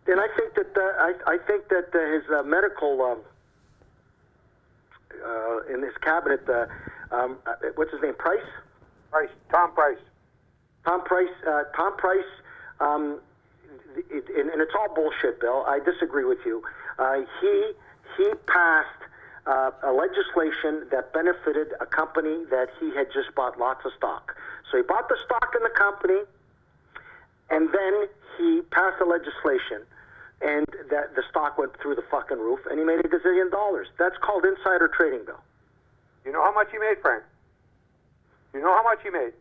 And I think that his medical in his cabinet, what's his name, Price? Tom Price. Tom Price. And it's all bullshit, Bill. I disagree with you. He passed a legislation that benefited a company that he had just bought lots of stock. So he bought the stock in the company, and then he passed a legislation, and that the stock went through the fucking roof, and he made $1 gazillion. That's called insider trading, Bill. You know how much he made, Frank? You know how much he made?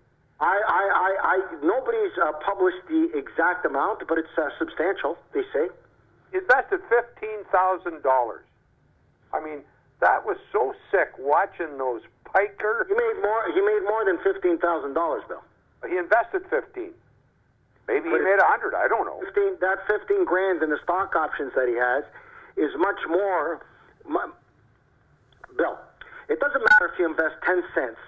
Nobody's published the exact amount, but it's substantial, they say. He invested $15,000. I mean, that was so sick watching those piker. He made more than $15,000, Bill. He invested 15. Maybe he made 100. I don't know. 15 grand in the stock options that he has is much more. Bill, it doesn't matter if you invest 10 cents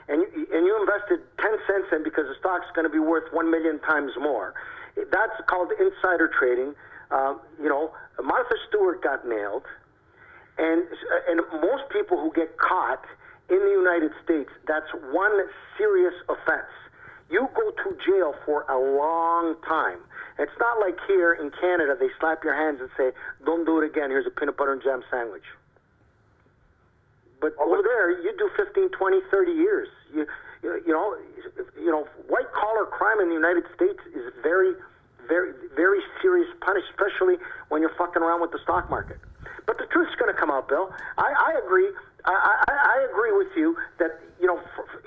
and you invested 10 cents in because the stock's going to be worth 1 million times more. That's called insider trading. Martha Stewart got nailed, and most people who get caught in the United States, that's one serious offense. You go to jail for a long time. It's not like here in Canada, they slap your hands and say, don't do it again, here's a peanut butter and jam sandwich. But over there, you do 15, 20, 30 years. White collar crime in the United States is very, very, very serious punish, especially when you're fucking around with the stock market. But the truth's going to come out, Bill. I agree. I agree with you that,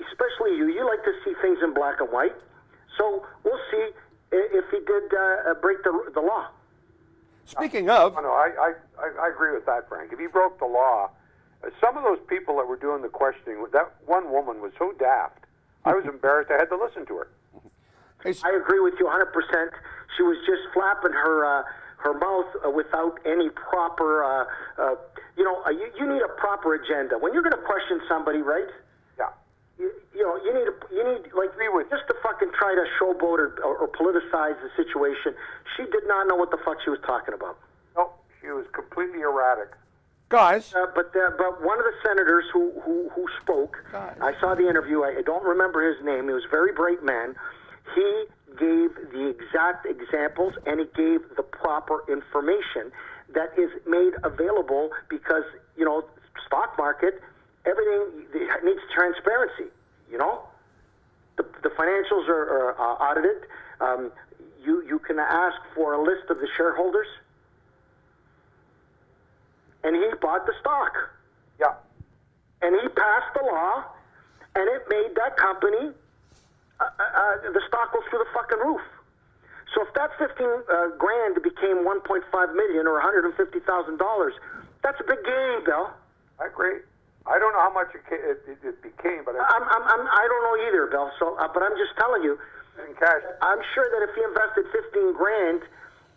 especially you like to see things in black and white. So we'll see if he did break the law. Speaking of... No, I agree with that, Frank. If he broke the law, some of those people that were doing the questioning, that one woman was so daft. I was embarrassed. I had to listen to her. I agree with you 100%. She was just flapping her mouth without any proper, you need a proper agenda. When you're going to question somebody, right? Yeah. You need just to fucking try to showboat or politicize the situation. She did not know what the fuck she was talking about. No, she was completely erratic. Guys. But one of the senators who spoke, Guys. I saw the interview. I don't remember his name. He was a very bright man. He gave the exact examples, and he gave the proper information that is made available because, stock market, everything needs transparency, The financials are audited. You can ask for a list of the shareholders, and he bought the stock. Yeah. And he passed the law, and it made that company... the stock goes through the fucking roof. So if that 15 grand became 1.5 million or $150,000, that's a big gain, Bill. I agree. I don't know how much it became, but I don't know either, Bill. So, but I'm just telling you, in cash. I'm sure that if he invested 15 grand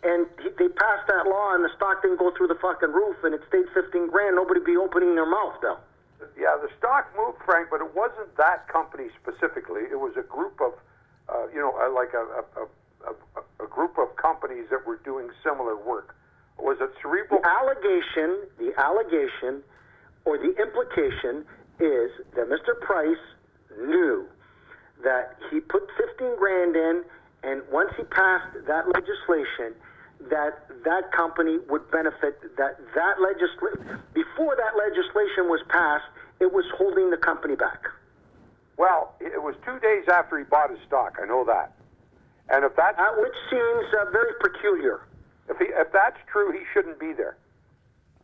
and they passed that law and the stock didn't go through the fucking roof and it stayed 15 grand, nobody'd be opening their mouth, Bill. Yeah, the stock moved, Frank, but it wasn't that company specifically. It was a group of, a group of companies that were doing similar work. Was it Cerebral? The allegation, or the implication is that Mr. Price knew that he put 15 grand in, and once he passed that legislation, that company would benefit. Before that legislation was passed, it was holding the company back. Well, it was 2 days after he bought his stock. I know that. And if that's which seems very peculiar. If that's true, he shouldn't be there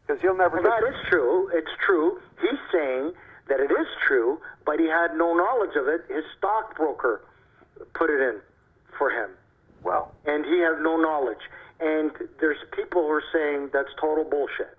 because he'll never. Well, that is true. It's true. He's saying that it is true, but he had no knowledge of it. His stockbroker put it in for him. Well, and he had no knowledge. And there's people who are saying that's total bullshit.